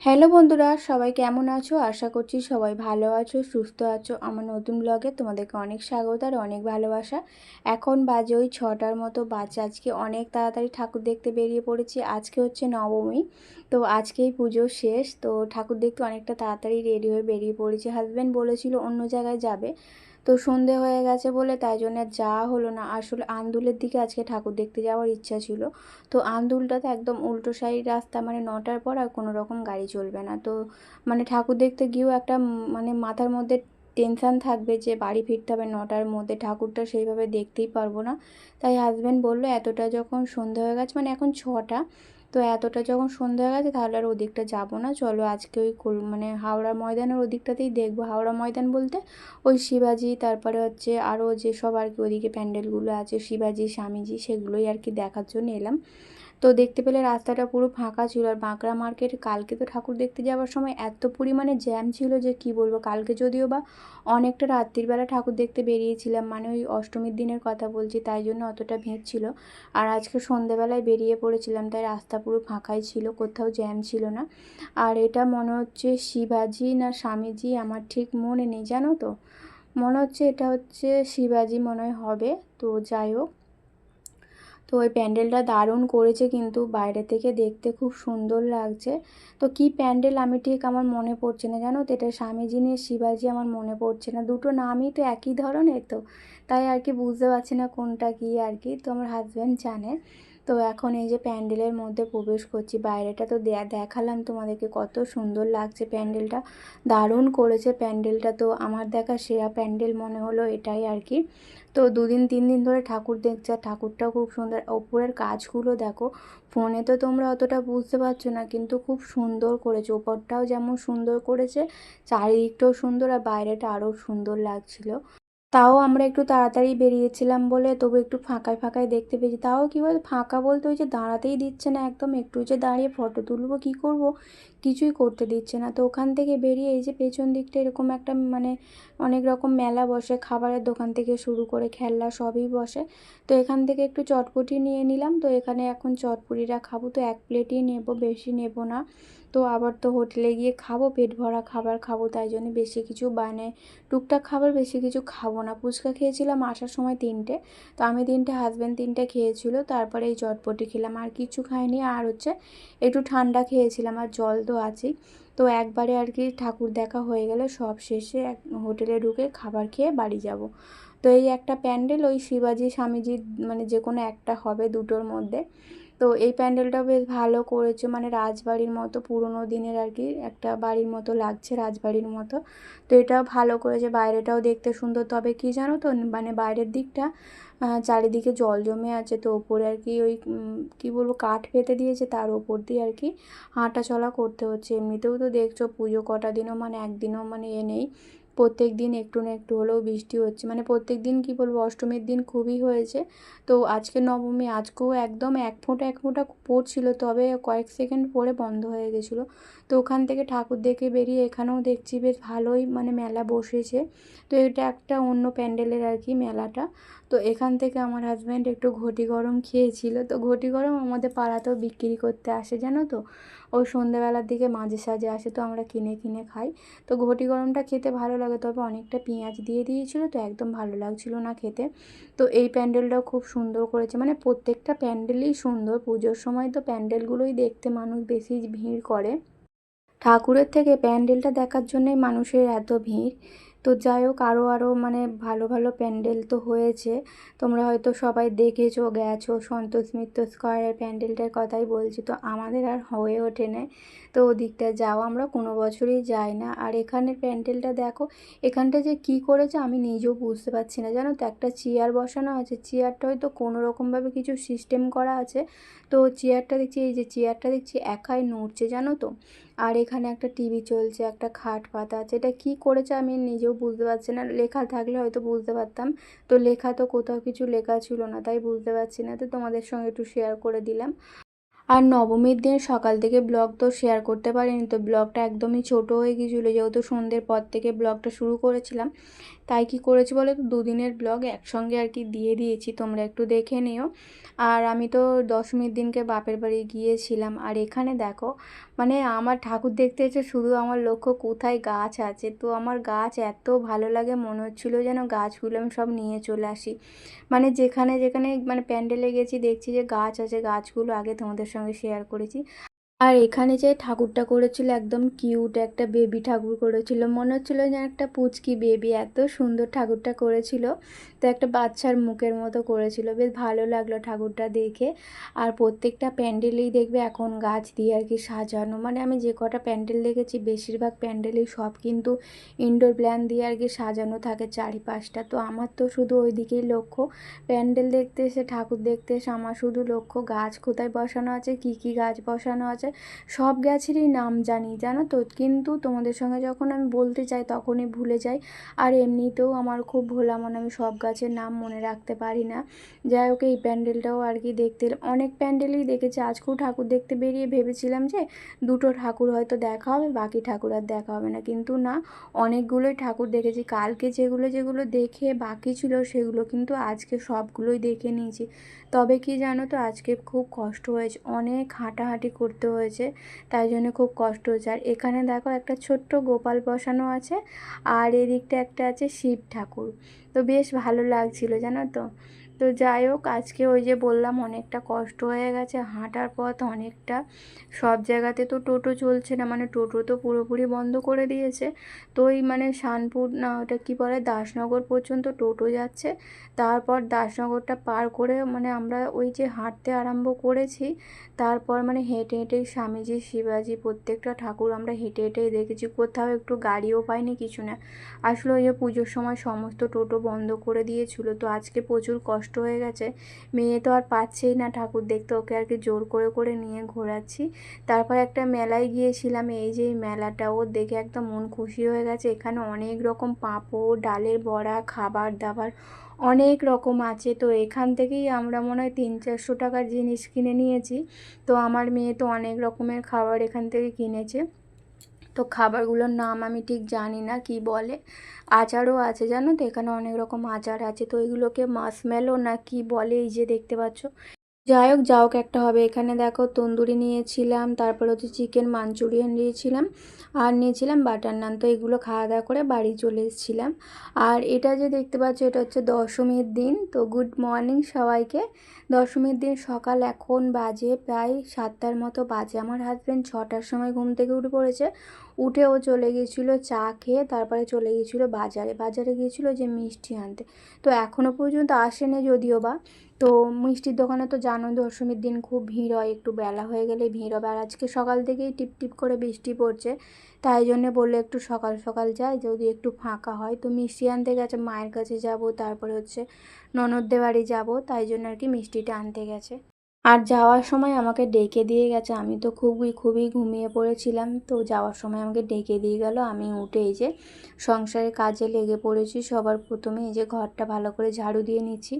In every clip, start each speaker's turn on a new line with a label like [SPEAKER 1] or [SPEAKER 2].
[SPEAKER 1] Hello বন্ধুরা, সবাই কেমন আছো? আশা করছি সবাই ভালো আছো, সুস্থ আছো। আমার নতুন ব্লগে তোমাদেরকে অনেক স্বাগত আর অনেক ভালোবাসা। এখন বাজে ওই 6টার মতো বাজে। আজকে অনেক তাড়াতাড়ি ঠাকুর দেখতে বেরিয়ে পড়েছি। আজকে হচ্ছে নবমী, তো আজকেই পুজো শেষ। তো ঠাকুর দেখতে অনেকটা তাড়াতাড়ি রেডি হয়ে বেরিয়ে পড়েছি। হাজব্যান্ড বলেছিল অন্য জায়গায় যাবে, তো সন্ধে হয়ে গেছে বলে তাই জন্য আর যাওয়া হলো না। আসলে আন্দুলের দিকে আজকে ঠাকুর দেখতে যাওয়ার ইচ্ছা ছিল। তো আন্দুলটাতে একদম উল্টো সাইড রাস্তা, মানে 9টার পর আর কোনো রকম গাড়ি চলবে না। তো মানে ঠাকুর দেখতে গিয়েও একটা মানে মাথার মধ্যে টেনশান থাকবে যে বাড়ি ফিরতে হবে 9টার মধ্যে, ঠাকুরটা সেইভাবে দেখতেই পারবো না। তাই হাজব্যান্ড বললো এতটা যখন সন্ধে হয়ে গেছে, মানে এখন 6টা, তো এতটা যখন সন্ধে হয়ে গেছে তাহলে আর ওদিকটা যাবো না, চলো আজকে ওই মানে হাওড়া ময়দানের ওদিকটাতেই দেখবো। হাওড়া ময়দান বলতে ওই শিবাজি, তারপরে হচ্ছে আরও যেসব আর কি ওদিকে প্যান্ডেলগুলো আছে, শিবাজি স্বামীজি, সেগুলোই আর কি দেখার জন্য এলাম। তো দেখতে পেলে রাস্তাটা পুরো ফাঁকা ছিল। আর বাঁকড়া মার্কেট কালকে তো ঠাকুর দেখতে যাওয়ার সময় এত পরিমাণে জ্যাম ছিল যে কি বলবো। কালকে যদিও বা অনেকটা রাত্রিবেলা ঠাকুর দেখতে বেরিয়েছিলাম, মানে ওই অষ্টমীর দিনের কথা বলছি, তাই জন্য অতটা ভিড় ছিল। আর আজকে সন্ধেবেলায় বেরিয়ে পড়েছিলাম, তাই রাস্তা পুরো ফাঁকাই ছিল, কোথাও জ্যাম ছিল না। আর এটা মনে হচ্ছে শিবাজি না স্বামীজি, আমার ঠিক মনে নেই জানো তো। মনে হচ্ছে এটা হচ্ছে শিবাজি মনে হয় হবে। তো যাই হোক, তো ওই প্যান্ডেলটা দারুণ করেছে, কিন্তু বাইরে থেকে দেখতে খুব সুন্দর লাগছে। তো কি প্যান্ডেল আমি ঠিক আমার মনে পড়ছে না জানো তো। এটা স্বামীজি নিয়ে শিবাজি আমার মনে পড়ছে না, দুটো নামই তো একই ধরনের, তো তাই আর কি বুঝতে পারছি না কোনটা কি আর কি। তো আমার হাজব্যান্ড জানে। তো এখন এই যে প্যান্ডেলের মধ্যে প্রবেশ করছি। বাইরেটা তো দেখালাম তোমাদেরকে, কত সুন্দর লাগছে প্যান্ডেলটা, দারুণ করেছে প্যান্ডেলটা। তো আমার দেখা সেরা প্যান্ডেল মনে হলো এটাই আর কি। তো 2 দিন 3 দিন ধরে ঠাকুর দেখছে, আর ঠাকুরটাও খুব সুন্দর। ওপরের কাজগুলো দেখো, ফোনে তো তোমরা অতটা বুঝতে পারছো না, কিন্তু খুব সুন্দর করেছে। ওপরটাও যেমন সুন্দর করেছে, চারিদিকটাও সুন্দর, আর বাইরেটা আরও সুন্দর লাগছিল। তাও আমরা একটু তাড়াতাড়ি বেরিয়েছিলাম বলে তবু একটু ফাঁকায় ফাঁকায় দেখতে পেয়েছি। তাও কী বল, ফাঁকা বলতে ওই যে দাঁড়াতেই দিচ্ছে না একদম, একটু যে দাঁড়িয়ে ফটো তুলবো কী করব, কিছুই করতে দিচ্ছে না। তো ওখান থেকে বেরিয়ে এই যে পেছন দিকটা এরকম একটা মানে অনেক রকম মেলা বসে, খাবারের দোকান থেকে শুরু করে খেলনা সবই বসে। তো এখান থেকে একটু চটপটি নিয়ে নিলাম। তো এখানে এখন চটপটিটা খাবো, তো 1 প্লেটই নেব, বেশি নেব না। তো আবার তো হোটেলে গিয়ে খাবো, পেট ভরা খাবার খাবো, তাই জন্য বেশি কিছু টুকটাক খাবার, বেশি কিছু খাবো না। ফুচকা খেয়েছিলাম আসার সময় 3টে, তো আমি 3টে, হাজব্যান্ড 3টে খেয়েছিল। তারপরে এই চটপটি খেলাম, আর কিছু খাইনি। আর হচ্ছে একটু ঠান্ডা খেয়েছিলাম, আর জল তো আছেই। তো একবারে আর কি ঠাকুর দেখা হয়ে গেলে সব শেষে হোটেলে ঢুকে খাবার খেয়ে বাড়ি যাব। তো এই একটা প্যান্ডেল, ওই শিবাজি স্বামীজির মানে যে কোনো একটা হবে দুটোর মধ্যে। তো এই প্যান্ডেলটাও বেশ ভালো করেছে, মানে রাজবাড়ির মতো পুরোনো দিনের আর কি একটা বাড়ির মতো লাগছে, রাজবাড়ির মতো। তো এটাও ভালো করেছে, বাইরেটাও দেখতে সুন্দর। তবে কি জানো তো, মানে বাইরের দিকটা চারিদিকে জল জমে আছে, তো ওপরে আর কি ওই কী বলবো কাঠ পেতে দিয়েছে, তার ওপর দিয়ে আর কি হাঁটা চলা করতে হচ্ছে। এমনিতেও তো দেখছো পুজো কটা দিনও মানে একদিনও মানে নেই, প্রত্যেক দিন একটু না একটু হলেও বৃষ্টি হচ্ছে। মানে প্রত্যেক দিন কী বলবো, অষ্টমীর দিন খুবই হয়েছে। তো আজকে নবমী, আজকেও একদম এক ফোঁটা এক ফোঁটা পড়ছিল, তবে কয়েক সেকেন্ড পরে বন্ধ হয়ে গেছিলো। তো ওখান থেকে ঠাকুর দেখে বেরিয়ে এখানেও দেখছি বেশ ভালোই মানে মেলা বসেছে। তো এটা একটা অন্য প্যান্ডেলের আর কি মেলাটা। তো এখান থেকে আমার হাজব্যান্ড একটু ঘটি গরম খেয়েছিল। তো ঘটি গরম আমাদের পাড়াতেও বিক্রি করতে আসে জানো তো, ওই সন্ধ্যেবেলার দিকে মাঝে সাঝে আসে, তো আমরা কিনে কিনে খাই। তো ঘটি গরমটা খেতে ভালো লাগে, তবে অনেকটা পেঁয়াজ দিয়ে দিয়েছিলো, তো একদম ভালো লাগছিলো না খেতে। তো এই প্যান্ডেলটাও খুব সুন্দর করেছে, মানে প্রত্যেকটা প্যান্ডেলই সুন্দর। পুজোর সময় তো প্যান্ডেলগুলোই দেখতে মানুষ বেশি ভিড় করে, ঠাকুরের থেকে প্যান্ডেলটা দেখার জন্যই মানুষের এত ভিড়। তো যাই হোক, আরও মানে ভালো ভালো প্যান্ডেল তো হয়েছে, তোমরা হয়তো সবাই দেখেছো গেছো। সন্তোষ মিত্র স্কোয়ারের প্যান্ডেলটার কথাই বলছি, তো আমাদের আর হয়ে ওঠে না তো ওদিকটা যাও, আমরা কোনো বছরই যাই না। আর এখানের প্যান্ডেলটা দেখো, এখানটা যে কি করেছে আমি নিজেও বুঝতে পারছি না জানো তো। একটা চেয়ার বসানো আছে, চেয়ারটা হয়তো কোনো রকমভাবে কিছু সিস্টেম করা আছে। তো চেয়ারটা দেখছি, এই যে চেয়ারটা দেখছি একাই নড়ছে জানো তো। আর এখানে একটা টিভি চলছে, একটা খাট পাতা আছে, এটা কী করেছে আমি নিজেও বুঝতে পারছি না। লেখা থাকলে হয়তো বুঝতে পারতাম, তো লেখা তো কোথাও কিছু লেখা ছিল না, তাই বুঝতে পারছি না। তো তোমাদের সঙ্গে একটু শেয়ার করে দিলাম। আর নবমীর দিন সকাল থেকে ব্লগ তো শেয়ার করতে পারিনি, তো ব্লগটা একদমই ছোট হয়ে গিয়েছিলো, যেহেতু সন্ধ্যের পর থেকে ব্লগটা শুরু করেছিলাম। তাই কি করেছি বলো তো, দুদিনের ব্লগ একসঙ্গে আর কি দিয়ে দিয়েছি, তোমরা একটু দেখে নিও। আর আমি তো দশমীর দিনকে বাপের বাড়ি গিয়েছিলাম। আর এখানে দেখো, মানে আমার ঠাকুর দেখতে এসে শুধু আমার লক্ষ্য কোথায় গাছ আছে। তো আমার গাছ এত ভালো লাগে, মনে হচ্ছিলো যেন গাছগুলো আমি সব নিয়ে চলে আসি। মানে যেখানে যেখানে মানে প্যান্ডেলে গেছি দেখছি যে গাছ আছে, গাছগুলো আগে তোমাদের সঙ্গে শেয়ার করেছি। আর এখানে যে ঠাকুরটা করেছিল একদম কিউট একটা বেবি ঠাকুর করেছিল, মনে হচ্ছিল যেন একটা পুচকি বেবি, এত সুন্দর ঠাকুরটা করেছিল। তো একটা বাচ্চার মুখের মতো করেছিল, বেশ ভালো লাগলো ঠাকুরটা দেখে। আর প্রত্যেকটা প্যান্ডেলেই দেখবে এখন গাছ দিয়ে আর কি সাজানো, মানে আমি যে কটা প্যান্ডেল দেখেছি বেশিরভাগ প্যান্ডেলেই সব কিন্তু ইনডোর প্ল্যান দিয়ে আর কি সাজানো থাকে চারিপাশটা। তো আমার তো শুধু ওই দিকেই লক্ষ্য, প্যান্ডেল দেখতে এসে ঠাকুর দেখতে এসে আমার শুধু লক্ষ্য গাছ কোথায় বসানো আছে, কি কি গাছ বসানো আছে। সব গাছেরই নাম জানি জানো তো, কিন্তু তোমাদের সঙ্গে যখন আমি বলতে চাই তখনই ভুলে যাই। আর এমনিতেও আমার খুব ভোলা মনে, আমি সব গাছের নাম মনে রাখতে পারি না। যাই হোক, এই প্যান্ডেলটাও আর কি দেখতে অনেক প্যান্ডেলই দেখেছি। আজকেও ঠাকুর দেখতে বেরিয়ে ভেবেছিলাম যে দুটো ঠাকুর হয়তো দেখা হবে, বাকি ঠাকুর আর দেখা হবে না, কিন্তু না, অনেকগুলোই ঠাকুর দেখেছি। কালকে যেগুলো যেগুলো দেখে বাকি ছিল সেগুলো কিন্তু আজকে সবগুলোই দেখে নিয়েছি। তবে কি জানো তো, আজকে খুব কষ্ট হয়েছে, অনেক হাঁটাহাঁটি করতে হয়েছে, তাই জন্য খুব কষ্ট হয়েছে। আর এখানে দেখো একটা ছোট্ট গোপাল বসানো আছে, আর এদিকটা একটা আছে শিব ঠাকুর। তো বেশ ভালো লাগছিল জানো তো। তো যাই হোক, আজকে ওই যে বললাম অনেকটা কষ্ট হয়ে গেছে, হাঁটার পথ অনেকটা। সব জায়গাতে তো টোটো চলছে না, মানে টোটো তো পুরোপুরি বন্ধ করে দিয়েছে। তো ওই মানে শানপুর না ওটা কী বলে, দাসনগর পর্যন্ত টোটো যাচ্ছে। তারপর দাসনগরটা পার করে মানে আমরা ওই যে হাঁটতে আরম্ভ করেছি, তারপর মানে হেঁটে হেঁটেই স্বামীজি, শিবাজি, প্রত্যেকটা ঠাকুর আমরা হেঁটে হেঁটেই দেখেছি, কোথাও একটু গাড়িও পাইনি, কিছু না। আসলে ওই যে পুজোর সময় সমস্ত টোটো বন্ধ করে দিয়েছিল, তো আজকে প্রচুর কষ্ট হয়ে গেছে। মেয়ে তো আর পাচ্ছেই না ঠাকুর দেখতে, ওকে আর কি জোর করে করে নিয়ে ঘোরাচ্ছি। তারপর একটা মেলায় গিয়েছিলাম, এই যে এই মেলাটা, ও দেখে একদম মন খুশি হয়ে গেছে। এখানে অনেক রকম পাঁপড়, ডালের বড়া, খাবার দাবার অনেক রকম আছে। তো এখান থেকেই আমরা মনে হয় 300-400 টাকার জিনিস কিনে নিয়েছি। তো আমার মেয়ে তো অনেক রকমের খাবার এখান থেকে কিনেছে। তো খাবারগুলোর নাম আমি ঠিক জানি না কি বলে। আচারও আছে জানো তো, এখানে অনেক রকম আচার আছে, তো এগুলোকে মাশমেলো না কি বলে, এই যে দেখতে পাচ্ছ। যাই হোক, যা হোক একটা হবে। এখানে দেখো তন্দুরি নিয়েছিলাম, তারপর হচ্ছে চিকেন মাঞ্চুরিয়ান নিয়েছিলাম, আর নিয়েছিলাম বাটার নান। তো এগুলো খাওয়া দাওয়া করে বাড়ি চলে এসেছিলাম। আর এটা যে দেখতে পাচ্ছ, এটা হচ্ছে দশমীর দিন। তো গুড মর্নিং সবাইকে। দশমীর দিন সকাল এখন বাজে প্রায় 7টার মতো বাজে। আমার হাজব্যান্ড 6টার সময় ঘুম থেকে উঠে পড়েছে। উঠে ও চলে গিয়েছিলো চা খেয়ে, তারপরে চলে গিয়েছিলো বাজারে। বাজারে গিয়েছিলো যে মিষ্টি আনতে। তো এখনও পর্যন্ত আসেনি যদিও বা। তো মিষ্টির দোকানে তো জানো দশমীর দিন খুব ভিড় হয়, একটু বেলা হয়ে গেলে ভিড় হবে। আর আজকে সকাল থেকেই টিপ টিপ করে বৃষ্টি পড়ছে, তাই জন্যে বললে একটু সকাল সকাল যাই, যদি একটু ফাঁকা হয়। তো মিষ্টি আনতে গেছে, মায়ের কাছে যাব, তারপরে হচ্ছে ননদদের বাড়ি যাব, তাই জন্য আর কি মিষ্টিটা আনতে গেছে। আর যাওয়ার সময় আমাকে ডেকে দিয়ে গেছে, আমি তো খুবই খুবই ঘুমিয়ে পড়েছিলাম। তো যাওয়ার সময় আমাকে ডেকে দিয়ে গেল, আমি উঠে এই যে সংসারের কাজে লেগে পড়েছি। সবার প্রথমে এই যে ঘরটা ভালো করে ঝাড়ু দিয়ে নিচ্ছি।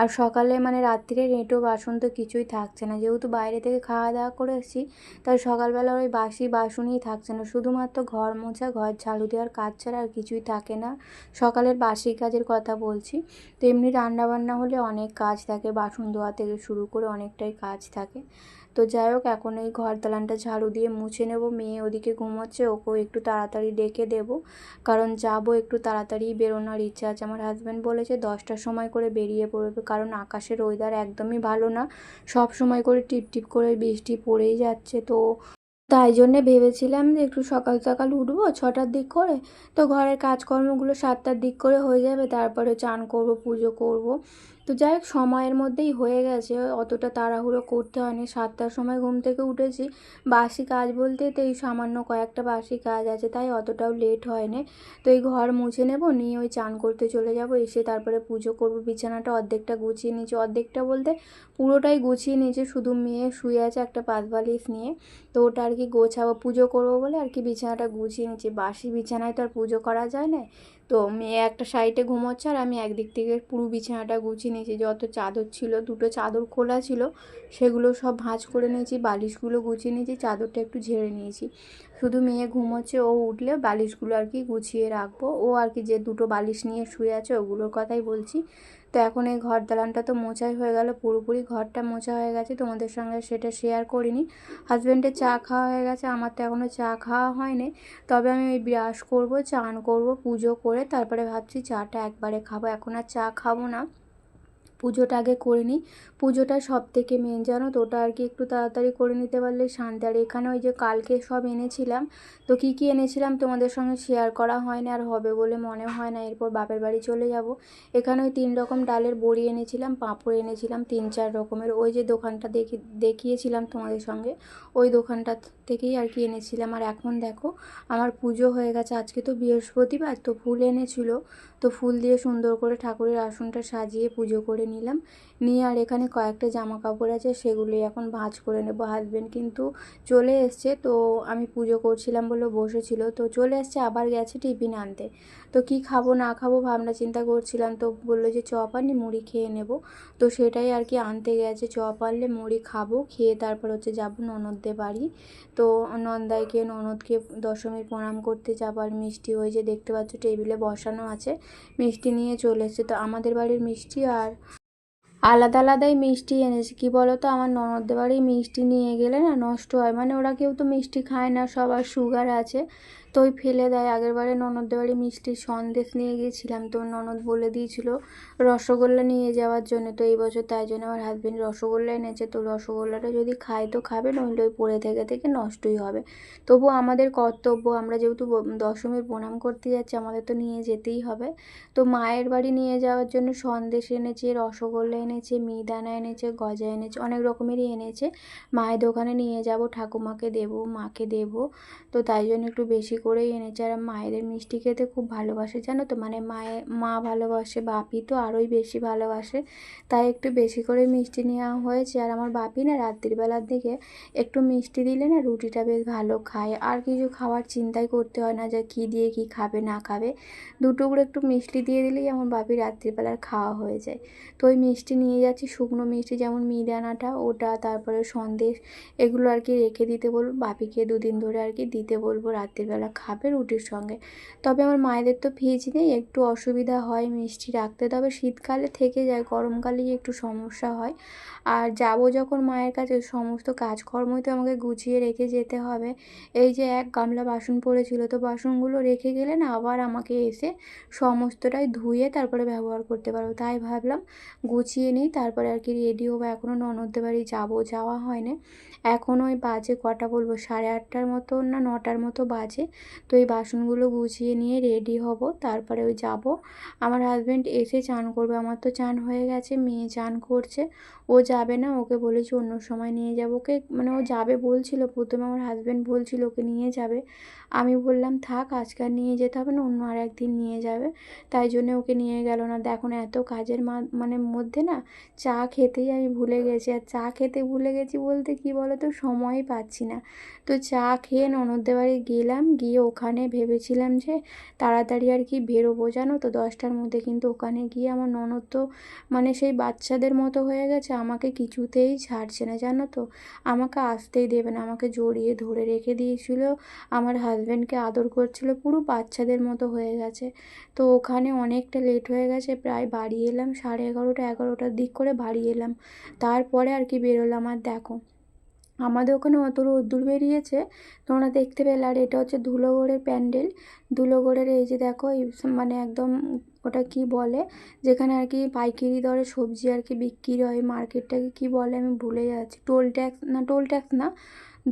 [SPEAKER 1] আর সকালে মানে রাত্রিরে এঁটো বাসন তো কিছুই থাকছে না, যেহেতু বাইরে থেকে খাওয়া দাওয়া করে এসেছি, তাই সকালবেলা ওই বাসি বাসনই থাকছে না, শুধুমাত্র ঘর মোছা, ঘর ঝাড়ু দেওয়ার কাজ ছাড়া আর কিছুই থাকে না। সকালের বাসি কাজের কথা বলছি। তো এমনি রান্নাবান্না হলে অনেক কাজ থাকে, বাসন ধোয়া থেকে শুরু করে অনেকটাই কাজ থাকে। তো যাই হোক, এখন এই ঘর দালানটা ঝাড়ু দিয়ে মুছে নেব। মেয়ে ওদিকে ঘুমোচ্ছে, ওকেও একটু তাড়াতাড়ি ডেকে দেবো, কারণ যাবো একটু তাড়াতাড়ি বেরোনোর ইচ্ছা আছে। আমার হাজব্যান্ড বলেছে 10টার সময় করে বেরিয়ে পড়বে, কারণ আকাশের ওয়েদার একদমই ভালো না, সব সময় করে টিপ টিপ করে বৃষ্টি পড়েই যাচ্ছে। তো তাই জন্যে ভেবেছিলাম যে একটু সকাল সকাল উঠবো 6টার দিক করে, তো ঘরের কাজকর্মগুলো 7টার দিক করে হয়ে যাবে, তারপরে চান করবো, পুজো করব। তো যাই হোক, সময়ের মধ্যেই হয়ে গেছে, অতটা তাড়াহুড়ো করতে হয়নি। 7টার সময় ঘুম থেকে উঠেছি। বাসি কাজ বলতে তো এই সামান্য কয়েকটা বাসি কাজ আছে, তাই অতটাও লেট হয়নি। তো এই ঘর মুছে নেব, নিয়ে ওই চান করতে চলে যাব, এসে তারপরে পুজো করব। বিছানাটা অর্ধেকটা গুছিয়ে নিয়েছি, অর্ধেকটা বলতে পুরোটাই গুছিয়ে নিয়েছি, শুধু মেয়ে শুয়ে আছে একটা পাতবালিশ নিয়ে। তো ওটা আর কি গোছাবো, পুজো করবো বলে আর কি বিছানাটা গুছিয়ে নিচ্ছি। বাসি বিছানায় তো আর পুজো করা যায় না, তো মেয়ে একটা সাইডে ঘুমোচ্ছে আর আমি একদিক থেকে পুরো বিছানাটা গুছিয়ে নিয়েছি। যত চাদর ছিল, দুটো চাদর খোলা ছিল, সেগুলো সব ভাঁজ করে নিয়েছি, বালিশগুলো গুছিয়ে নিয়েছি, চাদরটা একটু ঝেড়ে নিয়েছি। শুধু মেয়ে ঘুমোচ্ছে, ও উঠলে বালিশগুলো আর কি গুছিয়ে রাখবো। ও আর কি যে দুটো বালিশ নিয়ে শুয়ে আছে ওগুলোর কথাই বলছি। তো এখন এই ঘর দালানটা তো মোছাই হয়ে গেল, পুরোপুরি ঘরটা মোছা হয়ে গেছে, তোমাদের সঙ্গে সেটা শেয়ার করিনি। হাজব্যান্ডের চা খাওয়া হয়ে গেছে, আমার তো এখনও চা খাওয়া হয়নি। তবে আমি ওই ব্রাশ করবো, চান করব, পুজো করে তারপরে ভাবছি চাটা একবারে খাবো, এখন আর চা খাবো না। পুজোটা আগে করে নিই, পুজোটা সব থেকে মেন, জানো তো, ওটা আর কি একটু তাড়াতাড়ি করে নিতে পারলে শান্তি। আর এখানে ওই যে কালকে সব এনেছিলাম, তো কী কী এনেছিলাম তোমাদের সঙ্গে শেয়ার করা হয় না, আর হবে বলে মনে হয় না। এরপর বাপের বাড়ি চলে যাব। এখানে ওই 3 রকম ডালের বড়ি এনেছিলাম, পাঁপড় এনেছিলাম 3-4 রকমের, ওই যে দোকানটা দেখিয়েছিলাম তোমাদের সঙ্গে, ওই দোকানটা থেকেই আর কি এনেছিলাম। আর এখন দেখো আমার পুজো হয়ে গেছে, আজকে তো বৃহস্পতিবার, তো ফুল এনেছিল, তো ফুল দিয়ে সুন্দর করে ঠাকুরের আসনটা সাজিয়ে পুজো করে নিলাম। নিয়ে আর এখানে কয়েকটা জামা কাপড় আছে, সেগুলোই এখন ভাঁজ করে নেব। হাজব্যান্ড কিন্তু চলে এসছে, তো আমি পুজো করছিলাম বলে বসেছিল, তো চলে এসছে, আবার গেছে টিফিন আনতে। তো কি খাবো না খাবো ভাবনা চিন্তা করছিলাম, তো বললো যে চপ আনি, মুড়ি খেয়ে নেব। তো সেটাই আর কি আনতে গেছে, চপ আনলে মুড়ি খাবো, খেয়ে তারপর হচ্ছে যাবো ননদদের বাড়ি। তো নন্দাইকে ননদকে দশমীর প্রণাম করতে যাবো। আর মিষ্টি ওই যে দেখতে পাচ্ছ টেবিলে বসানো আছে, মিষ্টি নিয়ে চলে এসেছে। তো আমাদের বাড়ির মিষ্টি আর আলাদা আলাদাই মিষ্টি এনেছে। কী বলো তো, আমার ননদদের বাড়ি মিষ্টি নিয়ে গেলে না নষ্ট হয়, মানে ওরা কেউ তো মিষ্টি খায় না, সবার সুগার আছে, তো ওই ফেলে দেয়। আগেরবারে ননদদের বাড়ি মিষ্টির সন্দেশ নিয়ে গিয়েছিলাম, তো ননদ বলে দিয়েছিল রসগোল্লা নিয়ে যাওয়ার জন্য, তো এই বছর তাই জন্য আমার হাজব্যান্ড রসগোল্লা এনেছে। তো রসগোল্লাটা যদি খায় তো খাবে, নইলে ওই পড়ে থেকে থেকে নষ্টই হবে। তবু আমাদের কর্তব্য, আমরা যেহেতু দশমীর প্রণাম করতে যাচ্ছি, আমাদের তো নিয়ে যেতেই হবে। তো মায়ের বাড়ি নিয়ে যাওয়ার জন্য সন্দেশ এনেছে, রসগোল্লা এনেছে, মিহিদানা এনেছে, গজা এনেছে, অনেক রকমেরই এনেছে। মায়ের দোকানে নিয়ে যাব, ঠাকুমাকে দেবো, মাকে দেবো, তো তাই জন্য একটু বেশি করেই এনেছে। আর মায়েদের মিষ্টি খেতে খুব ভালোবাসে, জানো তো, মানে মা ভালোবাসে, বাপি তো আরোই বেশি ভালোবাসে, তাই একটু বেশি করে মিষ্টি নেওয়া হয়েছে। আর আমার বাপি না রাত্রিবেলার দিকে একটু মিষ্টি দিলে না রুটিটা বেশ ভালো খায়, আর কিছু খাওয়ার চিন্তাই করতে হয় না যে কী দিয়ে কী খাবে না খাবে, দুটুকরো একটু মিষ্টি দিয়ে দিলেই আমার বাপির রাত্রিবেলার খাওয়া হয়ে যায়। তো ওই মিষ্টি নিয়ে যাচ্ছি, শুকনো মিষ্টি যেমন মিহিদানাটা ওটা, তারপরে সন্দেশ, এগুলো আর কি রেখে দিতে বলবো বাপিকে, 2 দিন ধরে আর কি দিতে বলবো, রাত্রিবেলা খাবে রুটির সঙ্গে। তবে আমার মায়েদের তো ফ্রিজ নেই, একটু অসুবিধা হয় মিষ্টি রাখতে, তবে শীতকালে থেকে যায়, গরমকালেই একটু সমস্যা হয়। আর যাবো যখন মায়ের কাছে, সমস্ত কাজকর্মই তো আমাকে গুছিয়ে রেখে যেতে হবে। এই যে 1 গামলা বাসন পড়েছিল, তো বাসনগুলো রেখে গেলে না আবার আমাকে এসে সমস্তটাই ধুয়ে তারপরে ব্যবহার করতে পারবো, তাই ভাবলাম গুছিয়ে নিই, তারপরে আর কি রেডি হবো। এখনও ননদদের বাড়ি যাবো, যাওয়া হয়নি। এখন ওই বাজে কটা বলবো, 8:30টার মতো না 9টার মতো বাজে। তো এই বাসনগুলো গুছিয়ে নিয়ে রেডি হব, তারপরে ওই যাব। আমার হাজব্যান্ড এসে চান করবে, আমার তো চান হয়ে গেছে, মেয়ে চান করছে। ও যাবে না, ওকে বলেছি অন্য সময় নিয়ে যাবো, ওকে মানে ও যাবে বলছিল প্রথমে, আমার হাজব্যান্ড বলছিল ওকে নিয়ে যাবে, আমি বললাম থাক, আজকে আর নিয়ে যেতে হবে না, অন্য আর একদিন নিয়ে যাবে, তাই জন্য ওকে নিয়ে গেল না। দেখো না, এত কাজের মানে মধ্যে না চা খেতেই আমি ভুলে গেছি। আর চা খেতে ভুলে গেছি বলতে কি বলো তো, সময়ই পাচ্ছি না। তো চা খেয়ে ননদদের বাড়ি গেলাম, গিয়ে ওখানে ভেবেছিলাম যে তাড়াতাড়ি আর কি বেরোবো, জানো তো 10টার মধ্যে, কিন্তু ওখানে গিয়ে আমার ননদ তো মানে সেই বাচ্চাদের মতো হয়ে গেছে, আমাকে কিছুতেই ছাড়ছে না, জানো তো, আমাকে আসতেই দেবে না, আমাকে জড়িয়ে ধরে রেখে দিয়েছিল, আমার হাজব্যান্ডকে আদর করছিল, পুরো বাচ্চাদের মতো হয়ে গেছে। তো ওখানে অনেকটা লেট হয়ে গেছে, প্রায় বাড়ি এলাম 11:30 11টার দিক করে বাড়ি এলাম, তারপরে আর কি বেরোলাম। আর দেখো আমাদের ওখানে অত রোদ্দুর বেরিয়েছে, তোমরা দেখতে পেলে। আর এটা হচ্ছে ধুলোগড়ের প্যান্ডেল, ধুলোগড়ের এই যে দেখো, এই মানে একদম ওটা কি বলে, যেখানে আর কি পাইকারি দরে সবজি আর কি বিক্রি হয়, মার্কেটটাকে কি বলে আমি ভুলে যাচ্ছি, টোল ট্যাক্স না, টোল ট্যাক্স না,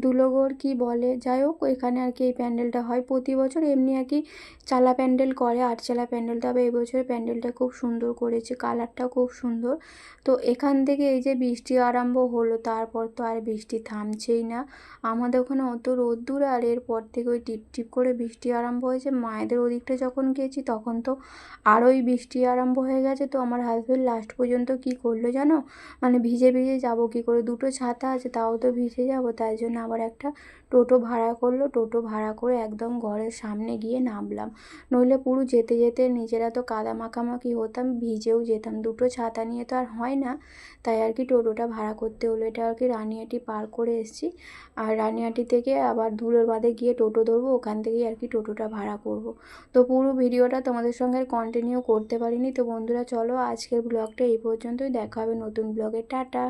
[SPEAKER 1] ধুলোগড় কি বলে, যাই হোক এখানে আর কি এই প্যান্ডেলটা হয় প্রতি বছর। এমনি আর কি চালা প্যান্ডেল করে, আটচালা প্যান্ডেল, তবে এবছর প্যান্ডেলটা খুব সুন্দর করেছে, কালারটাও খুব সুন্দর। তো এখান থেকে এই যে বৃষ্টি আরম্ভ হলো, তারপর তো আর বৃষ্টি থামছেই না, আমাদের ওখানে অত রোদ্দুর, আর এরপর থেকে ওই টিপ টিপ করে বৃষ্টি আরম্ভ হয়েছে। মায়েদের ওদিকটা যখন গেছি তখন তো আরোই বৃষ্টি আরম্ভ হয়ে গেছে। তো আমার হাজব্যান্ড লাস্ট পর্যন্ত কি করলো জানো, মানে ভিজে ভিজে যাবো কি করে, দুটো ছাতা আছে তাও তো ভিজে যাবো, তাই জন্য এখানে আবার একটা টোটো ভাড়া করলো। টোটো ভাড়া করে একদম ঘরের সামনে গিয়ে নামলাম, নইলে পুরো যেতে যেতে নিজেরা তো কাদা মাখামাখি হতাম, ভিজেও যেতাম। দুটো ছাতা নিয়ে তো আর হয় না, তাই আর কি টোটোটা ভাড়া করতে হলো। এটা আর কি রানিহাটি পার করে এসেছি, আর রানিহাটি থেকে আবার ধুলোর বাঁধে গিয়ে টোটো ধরবো, ওখান থেকেই আর কি টোটোটা ভাড়া করব। তো পুরো ভিডিওটা তোমাদের সঙ্গে আর কন্টিনিউ করতে পারিনি। তো বন্ধুরা চলো আজকের ব্লগটা এই পর্যন্তই, দেখা হবে নতুন ব্লগে। টাটা।